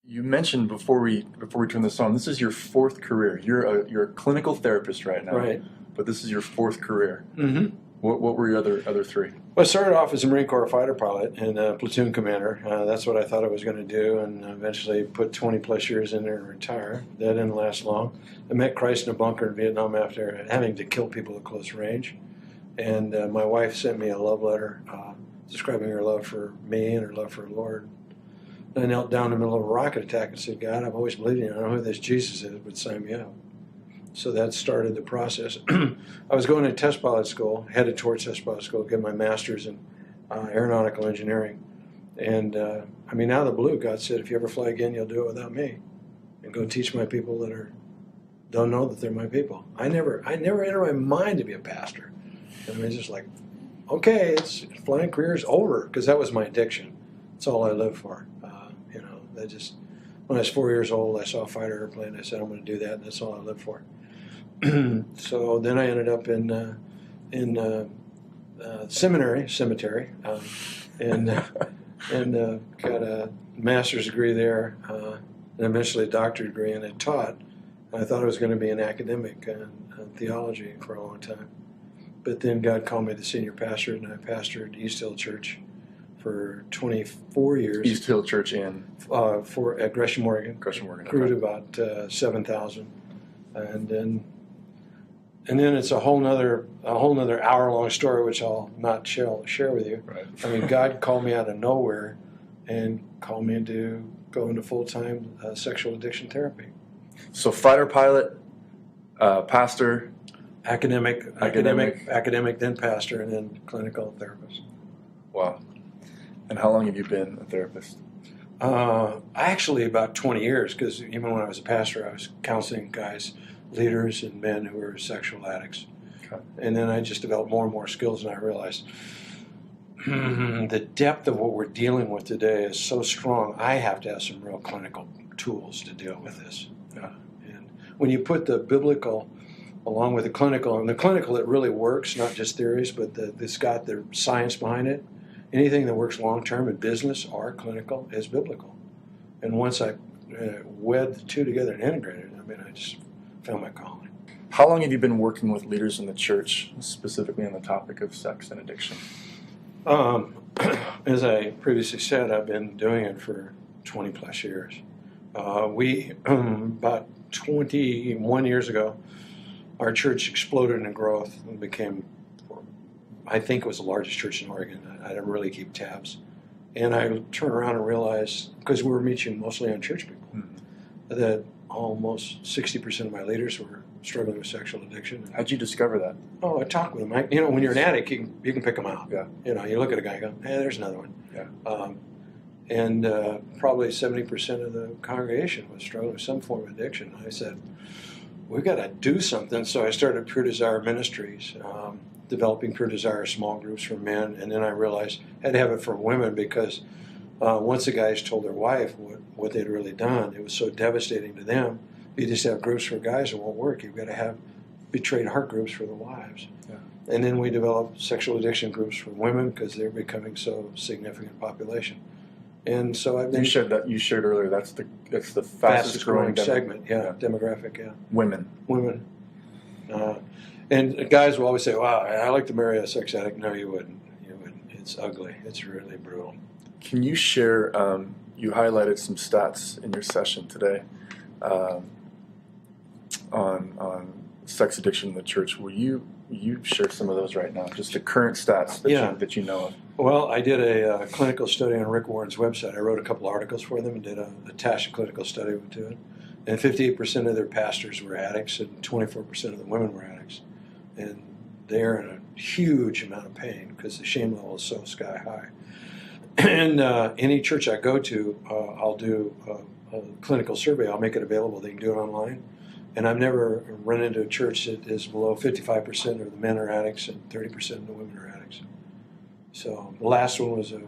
You mentioned before we turn this on, this is your fourth career. You're a clinical therapist right now, Right. but this is your fourth career. Mm-hmm. What were your other three? Well, I started off as a Marine Corps fighter pilot and a platoon commander. That's what I thought I was going to do, and eventually put 20 plus years in there and retire. That didn't last long. I met Christ in a bunker in Vietnam after having to kill people at close range. And my wife sent me a love letter describing her love for me and her love for the Lord. And I knelt down in the middle of a rocket attack and said, God, I'm always believing you. I don't know who this Jesus is, but sign me up. So that started the process. I was going to test pilot school, headed towards test pilot school, get my master's in aeronautical engineering. And out of the blue, God said, if you ever fly again, you'll do it without me. And go teach my people that don't know that they're my people. I never entered my mind to be a pastor. It's just like, okay, flying career is over, because that was my addiction. That's all I lived for. When I was 4 years old, I saw a fighter airplane. I said, I'm going to do that, and that's all I lived for. So then I ended up in cemetery, and got a master's degree there, and eventually a doctorate degree, and I taught. I thought I was going to be an academic in theology for a long time. But then God called me the senior pastor, and I pastored East Hill Church for 24 years. East Hill Church at Gresham, Oregon. Gresham, Oregon. Grew to about 7,000, and then it's a whole nother hour-long story, which I'll not share with you. Right. God called me out of nowhere and called me to go into full-time sexual addiction therapy. So fighter pilot, pastor, academic, then pastor, and then clinical therapist. Wow. And how long have you been a therapist? Actually, about 20 years, because even when I was a pastor, I was counseling guys, leaders, and men who were sexual addicts. Okay. And then I just developed more and more skills, and I realized the depth of what we're dealing with today is so strong. I have to have some real clinical tools to deal with this. And when you put the biblical along with the clinical, and the clinical, it really works, not just theories, but it's got the science behind it. Anything that works long-term in business or clinical is biblical. And once I wed the two together and integrated it, I just found my calling. How long have you been working with leaders in the church, specifically on the topic of sex and addiction? As I previously said, I've been doing it for 20 plus years. About 21 years ago, our church exploded in growth and became, I think it was the largest church in Oregon. I didn't really keep tabs. And I turned around and realized, because we were meeting mostly on church people, that almost 60% of my leaders were struggling with sexual addiction. How'd you discover that? Oh, I talked with them. When you're an addict, you can pick them out. Yeah. You look at a guy and go, hey, there's another one. Yeah. And probably 70% of the congregation was struggling with some form of addiction. I said, we've got to do something. So I started Pure Desire Ministries, developing Pure Desire small groups for men. And then I realized I had to have it for women, because once the guys told their wife what they'd really done, it was so devastating to them. If you just have groups for guys, it won't work. You've got to have betrayed heart groups for the wives. Yeah. And then we developed sexual addiction groups for women, because they're becoming so significant population. And so I've been... You shared earlier, that's the fastest growing segment, demographic, Women. And guys will always say, wow, I like to marry a sex addict. No, you wouldn't. It's ugly. It's really brutal. Can you share, you highlighted some stats in your session today on sex addiction in the church. Will you share some of those right now? Just the current stats that you know of. Well, I did a clinical study on Rick Warren's website. I wrote a couple articles for them and did attached a clinical study to it. And 58% of their pastors were addicts, and 24% of the women were addicts. And they're in a huge amount of pain because the shame level is so sky high. And any church I go to, I'll do a clinical survey. I'll make it available. They can do it online. And I've never run into a church that is below 55% of the men are addicts and 30% of the women are addicts. So the last one was a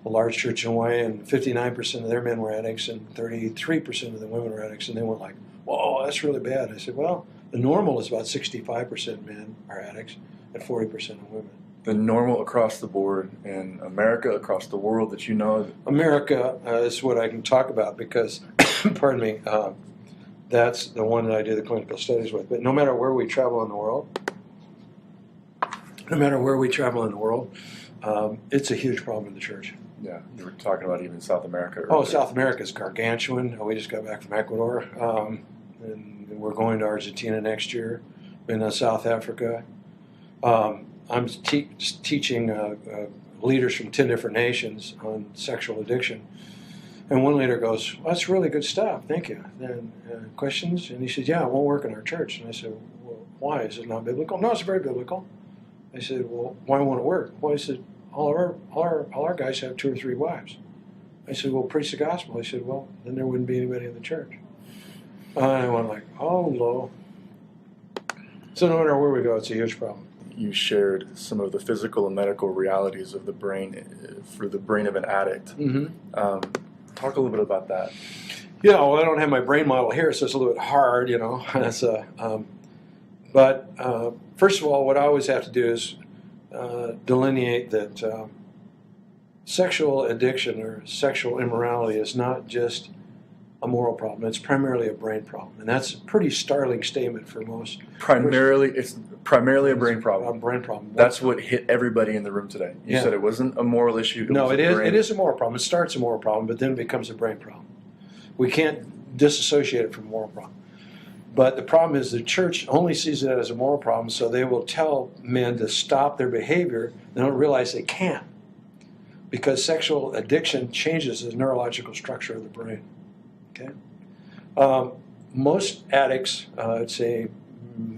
large church in Hawaii, and 59% of their men were addicts and 33% of the women were addicts. And they went like, whoa, that's really bad. I said, well, the normal is about 65% men are addicts and 40% of women. The normal across the board in America, across the world that you know? America is what I can talk about, because pardon me, that's the one that I do the clinical studies with. But no matter where we travel in the world, it's a huge problem in the church. Yeah, you were talking about even South America. Earlier. Oh, South America is gargantuan. We just got back from Ecuador, and we're going to Argentina next year. Been to South Africa. I'm teaching leaders from 10 different nations on sexual addiction. And one leader goes, well, that's really good stuff, thank you. And questions? And he said, yeah, it won't work in our church. And I said, well, why? Is it not biblical? No, it's very biblical. I said, well, why won't it work? Well, he said, all our guys have 2 or 3 wives. I said, well, preach the gospel. He said, well, then there wouldn't be anybody in the church. And I went like, oh, no. So no matter where we go, it's a huge problem. You shared some of the physical and medical realities of the brain for the brain of an addict. Mm-hmm. Talk a little bit about that. Yeah, well, I don't have my brain model here, so it's a little bit hard, you know. But first of all, what I always have to do is delineate that sexual addiction or sexual immorality is not just a moral problem. It's primarily a brain problem. And that's a pretty startling statement for most. It's primarily a brain problem. A brain problem. That's what hit everybody in the room today. You said it wasn't a moral issue. It is a moral problem. It starts a moral problem, but then it becomes a brain problem. We can't disassociate it from a moral problem. But the problem is the church only sees it as a moral problem, so they will tell men to stop their behavior. They don't realize they can't, because sexual addiction changes the neurological structure of the brain. Okay, most addicts, I'd say,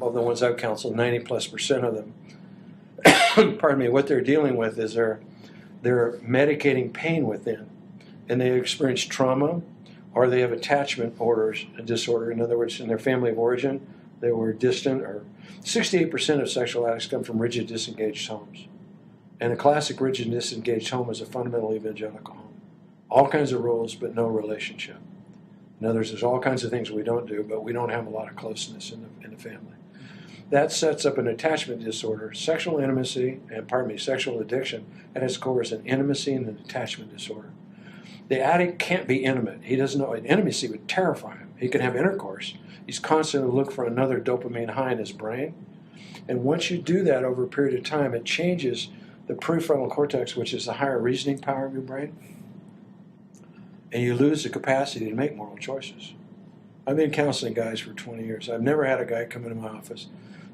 of the ones I've counseled, 90+% of them, pardon me, what they're dealing with is they're medicating pain within, and they experience trauma, or they have attachment disorder. In other words, in their family of origin, they were distant. Or 68% of sexual addicts come from rigid, disengaged homes, and a classic rigid, disengaged home is a fundamental evangelical home. All kinds of rules, but no relationship. In other words, there's all kinds of things we don't do, but we don't have a lot of closeness in the family. That sets up an attachment disorder. Sexual intimacy, sexual addiction at its core is an intimacy and an attachment disorder. The addict can't be intimate. He doesn't know. Intimacy would terrify him. He can have intercourse. He's constantly looking for another dopamine high in his brain. And once you do that over a period of time, it changes the prefrontal cortex, which is the higher reasoning power of your brain. And you lose the capacity to make moral choices. I've been counseling guys for 20 years. I've never had a guy come into my office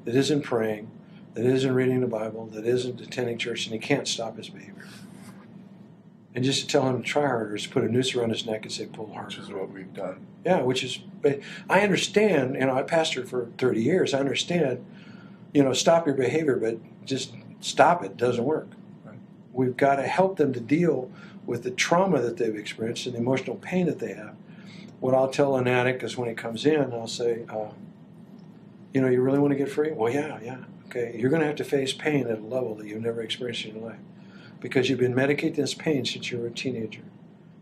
that isn't praying, that isn't reading the Bible, that isn't attending church, and he can't stop his behavior. And just to tell him to try harder is to put a noose around his neck and say, pull harder. Which is what we've done. Yeah, I understand, I pastored for 30 years. I understand, stop your behavior, but just stop it. It doesn't work. Right. We've got to help them to deal with the trauma that they've experienced and the emotional pain that they have. What I'll tell an addict is when he comes in, I'll say, you really want to get free? Well, yeah. Okay, you're going to have to face pain at a level that you've never experienced in your life, because you've been medicating this pain since you were a teenager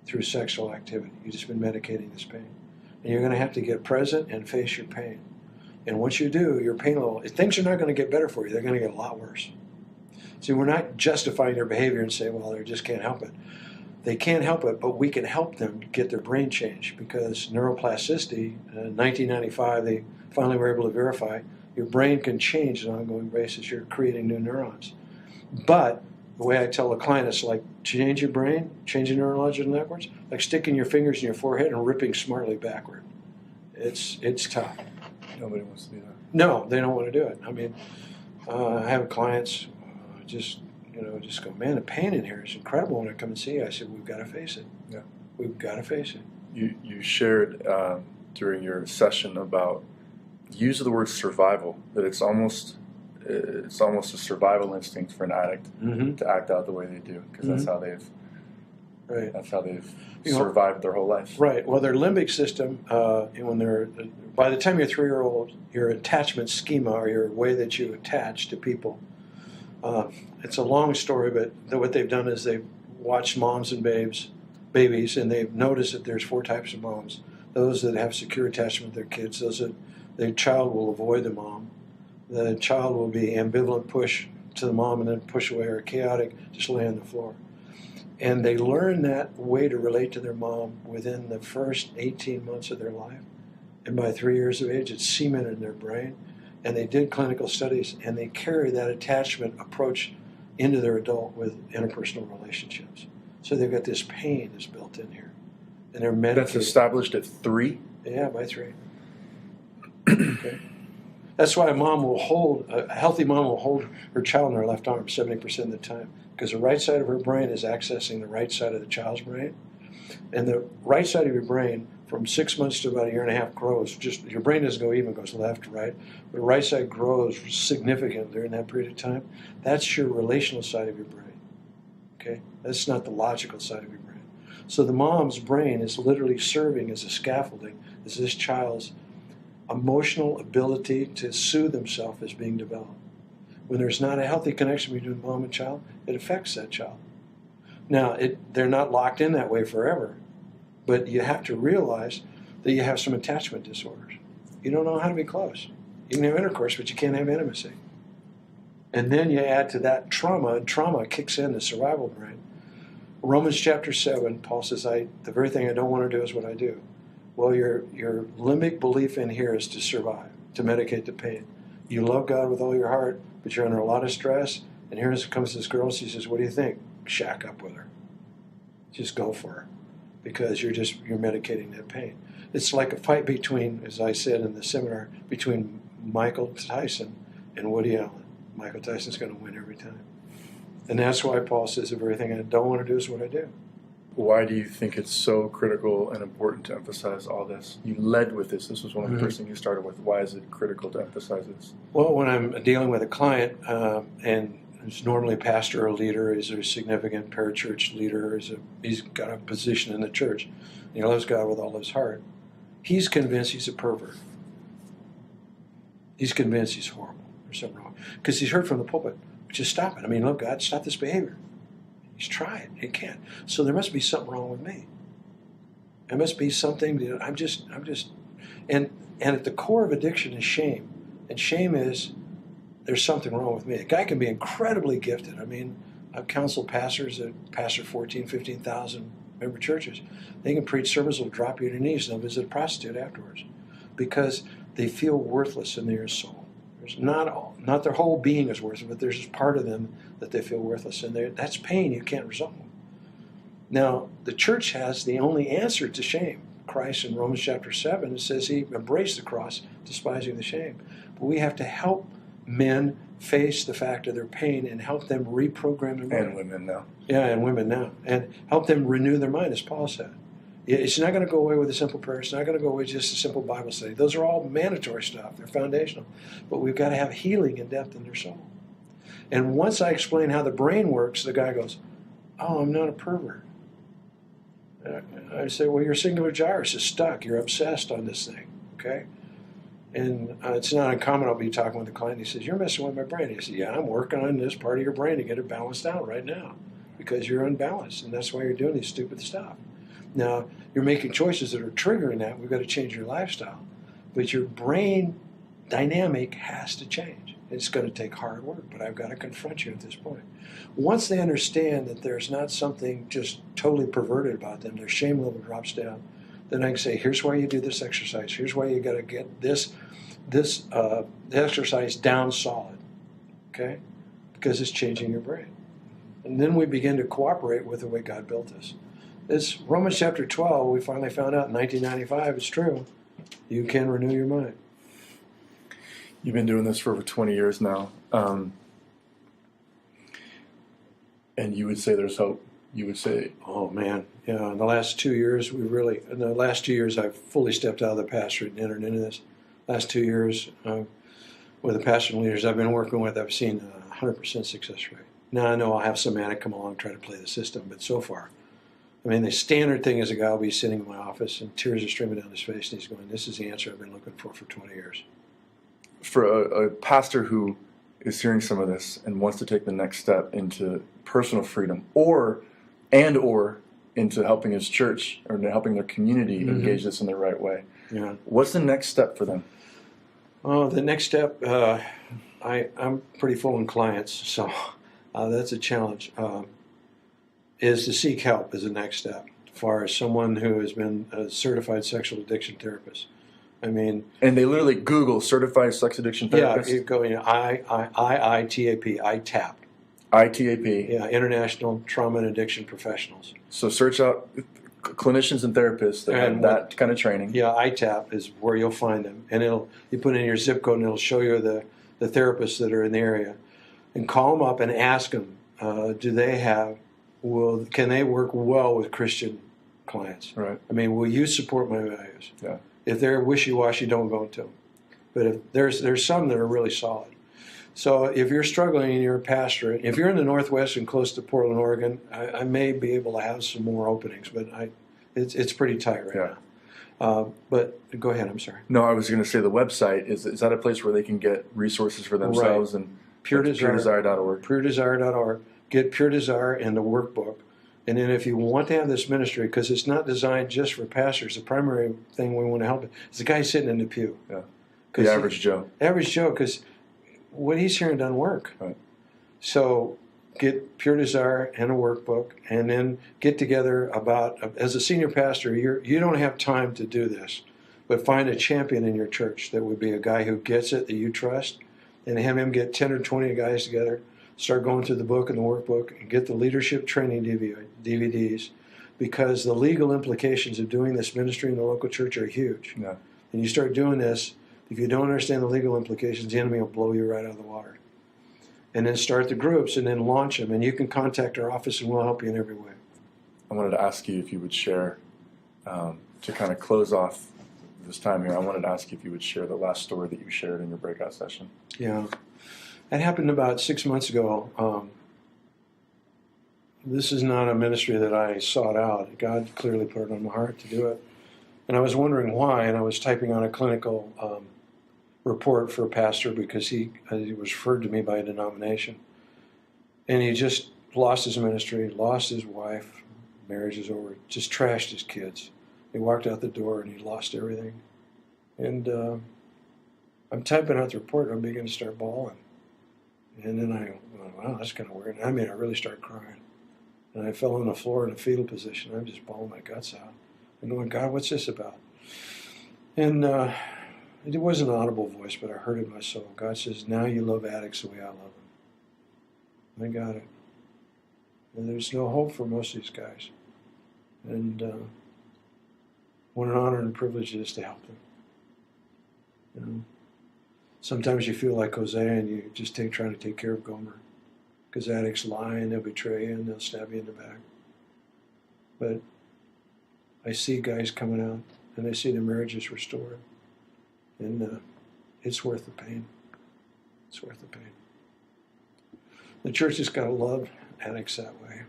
through sexual activity. You've just been medicating this pain. And you're going to have to get present and face your pain. And once you do, your pain level, things are not going to get better for you. They're going to get a lot worse. See, we're not justifying their behavior and saying, well, they just can't help it. They can't help it, but we can help them get their brain changed, because neuroplasticity, in 1995, they finally were able to verify your brain can change on an ongoing basis. You're creating new neurons. But the way I tell a client, it's like change your brain, change your neurological networks, like sticking your fingers in your forehead and ripping smartly backward. It's tough. Nobody wants to do that. No, they don't want to do it. I have clients just go, man, the pain in here is incredible when I come and see you. I said, we've got to face it. Yeah. We've got to face it. You shared during your session about use of the word survival, that it's almost a survival instinct for an addict to act out the way they do, because that's how they've survived their whole life. Right. Well, their limbic system, by the time you're 3-year-old, your attachment schema, or your way that you attach to people, it's a long story, but what they've done is they've watched moms and babies, and they've noticed that there's 4 types of moms. Those that have secure attachment with their kids, those that the child will avoid the mom. The child will be ambivalent, push to the mom, and then push away, or chaotic, just lay on the floor. And they learn that way to relate to their mom within the first 18 months of their life. And by 3 years of age, it's cemented in their brain. And they did clinical studies, and they carry that attachment approach into their adult with interpersonal relationships. So they've got this pain that's built in here. And they're medicated. That's established at 3? Yeah, by 3. Okay. That's why a healthy mom will hold her child in her left arm 70% of the time, because the right side of her brain is accessing the right side of the child's brain. And the right side of your brain, from 6 months to about a year and a half, grows. Just your brain doesn't go even, goes left, right. The right side grows significantly during that period of time. That's your relational side of your brain. Okay? That's not the logical side of your brain. So the mom's brain is literally serving as a scaffolding as this child's emotional ability to soothe himself is being developed. When there's not a healthy connection between mom and child, it affects that child. Now, they're not locked in that way forever, but you have to realize that you have some attachment disorders. You don't know how to be close. You can have intercourse, but you can't have intimacy. And then you add to that trauma, and trauma kicks in the survival brain. Romans chapter 7, Paul says, the very thing I don't want to do is what I do. Well, your limbic belief in here is to survive, to medicate the pain. You love God with all your heart, but you're under a lot of stress, and here comes this girl, she says, what do you think? Shack up with her. Just go for her, because you're medicating that pain. It's like a fight between, as I said in the seminar, between Michael Tyson and Woody Allen. Michael Tyson's going to win every time. And that's why Paul says the very thing I don't want to do is what I do. Why do you think it's so critical and important to emphasize all this? You led with this. This was one of the first things you started with. Why is it critical to emphasize this? Well, when I'm dealing with a client, and who's normally a pastor or leader, is a significant parachurch leader, he's got a position in the church, and he loves God with all his heart, he's convinced he's a pervert. He's convinced he's horrible. There's something wrong. Because he's heard from the pulpit, just stop it. I mean, look, God, stop this behavior. He's tried. He can't. So there must be something wrong with me. There must be something that I'm just, and at the core of addiction is shame. And shame is, there's something wrong with me. A guy can be incredibly gifted. I mean, I've counseled pastors that pastor 14, 15,000 member churches. They can preach sermons that will drop you to your knees and they'll visit a prostitute afterwards because they feel worthless in their soul. There's not their whole being is worthless, but there's just part of them that they feel worthless, and that's pain you can't resolve. Now, the church has the only answer to shame. Christ in Romans chapter 7, it says he embraced the cross, despising the shame. But we have to help men face the fact of their pain and help them reprogram their mind. And women now. Yeah, and women now. And help them renew their mind, as Paul said. It's not going to go away with a simple prayer. It's not going to go away with just a simple Bible study. Those are all mandatory stuff. They're foundational. But we've got to have healing and depth in their soul. And once I explain how the brain works, the guy goes, oh, I'm not a pervert. I say, well, your singular gyrus is stuck. You're obsessed on this thing, okay? And it's not uncommon. I'll be talking with a client. He says, you're messing with my brain. He says, yeah, I'm working on this part of your brain to get it balanced out right now because you're unbalanced, and that's why you're doing this stupid stuff. Now, you're making choices that are triggering that. We've got to change your lifestyle. But your brain dynamic has to change. It's going to take hard work, but I've got to confront you at this point. Once they understand that there's not something just totally perverted about them, their shame level drops down, then I can say, here's why you do this exercise. Here's why you got to get this exercise down solid, okay? Because it's changing your brain. And then we begin to cooperate with the way God built us. This Romans chapter 12, we finally found out in 1995, it's true. You can renew your mind. You've been doing this for over 20 years now. And you would say there's hope. You would say, oh man, yeah. In the last 2 years, I've fully stepped out of the pastorate and entered into this. Last 2 years, with the pastor and leaders I've been working with, I've seen a 100% success rate. Now I know I'll have some manic come along and try to play the system, but so far, I mean, the standard thing is a guy will be sitting in my office and tears are streaming down his face, and he's going, this is the answer I've been looking for 20 years. For a pastor who is hearing some of this and wants to take the next step into personal freedom or into helping his church or helping their community engage this in the right way, what's the next step for them? Oh, the next step, I'm pretty full in clients, so that's a challenge. is to seek help as the next step, as far as someone who has been a certified sexual addiction therapist. I mean, And they literally Google certified sex addiction therapist. yeah, you go, IITAP, ITAP. ITAP. Yeah, International Trauma and Addiction Professionals. So search out clinicians and therapists that have that kind of training. Yeah, ITAP is where you'll find them, and you put in your zip code, and it'll show you the therapists that are in the area, and call them up and ask them, can they work well with Christian clients? Right. I mean, will you support my values? Yeah. If they're wishy-washy, don't go to them. But if there's some that are really solid. So if you're struggling and you're a pastor, if you're in the Northwest and close to Portland, Oregon, I may be able to have some more openings, but it's pretty tight right now. But go ahead, I'm sorry. No, I was going to say the website, is that a place where they can get resources for themselves? Right. And puredesire.org. Puredesire.org. Get Pure Desire and the workbook. And then if you want to have this ministry, because it's not designed just for pastors, the primary thing we want to help is the guy sitting in the pew. Yeah. The average Joe. Average Joe, because what he's hearing doesn't work. Right. So get Pure Desire and a workbook, and then get together as a senior pastor, you don't have time to do this, but find a champion in your church that would be a guy who gets it, that you trust, and have him get 10 or 20 guys together, start going through the book and the workbook, and get the leadership training DVDs, because the legal implications of doing this ministry in the local church are huge. Yeah. And you start doing this, if you don't understand the legal implications, the enemy will blow you right out of the water. And then start the groups and then launch them. And you can contact our office and we'll help you in every way. I wanted to ask you if you would share, to kind of close off this time here, I wanted to ask you if you would share the last story that you shared in your breakout session. Yeah. That happened about 6 months ago. This is not a ministry that I sought out. God clearly put it on my heart to do it. And I was wondering why, and I was typing on a clinical report for a pastor because he was referred to me by a denomination. And he just lost his ministry, lost his wife, marriage is over, just trashed his kids. He walked out the door and he lost everything. And I'm typing out the report and I'm beginning to start bawling. And then I went, wow, that's kind of weird. And I really started crying. And I fell on the floor in a fetal position. I'm just bawling my guts out. And going, God, what's this about? And it wasn't an audible voice, but I heard it in my soul. God says, now you love addicts the way I love them. I got it. And there's no hope for most of these guys. And what an honor and privilege it is to help them. You know, sometimes you feel like Hosea and you just trying to take care of Gomer. Because addicts lie and they'll betray you and they'll stab you in the back. But I see guys coming out and I see their marriages restored. And it's worth the pain. It's worth the pain. The church has got to love addicts that way.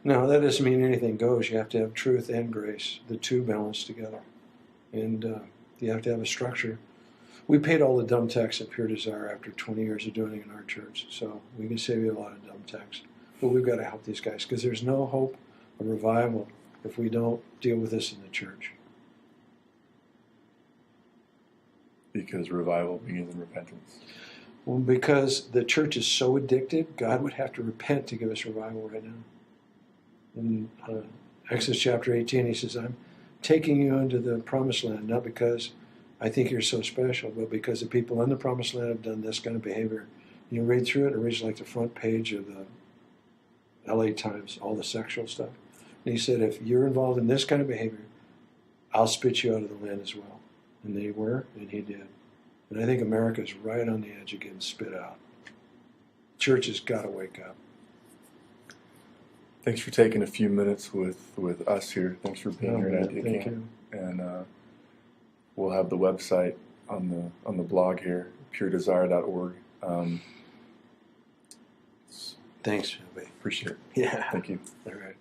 Now, that doesn't mean anything goes. You have to have truth and grace, the two balanced together. And you have to have a structure. We paid all the dumb techs at Pure Desire after 20 years of doing it in our church. So we can save you a lot of dumb techs. But we've got to help these guys because there's no hope of revival if we don't deal with this in the church. Because revival begins in repentance. Well, because the church is so addicted, God would have to repent to give us revival right now. In Exodus chapter 18, he says, I'm taking you into the promised land, not because I think you're so special, but because the people in the promised land have done this kind of behavior. You read through it reads like the front page of the LA Times, all the sexual stuff. And he said, if you're involved in this kind of behavior, I'll spit you out of the land as well. And they were, and he did. And I think America's right on the edge of getting spit out. Church has got to wake up. Thanks for taking a few minutes with us here. Thanks for being here at Idea Thank Camp. you. And we'll have the website on the blog here, puredesire.org. Thanks, Shelby. Appreciate it. Yeah. Thank you. All right.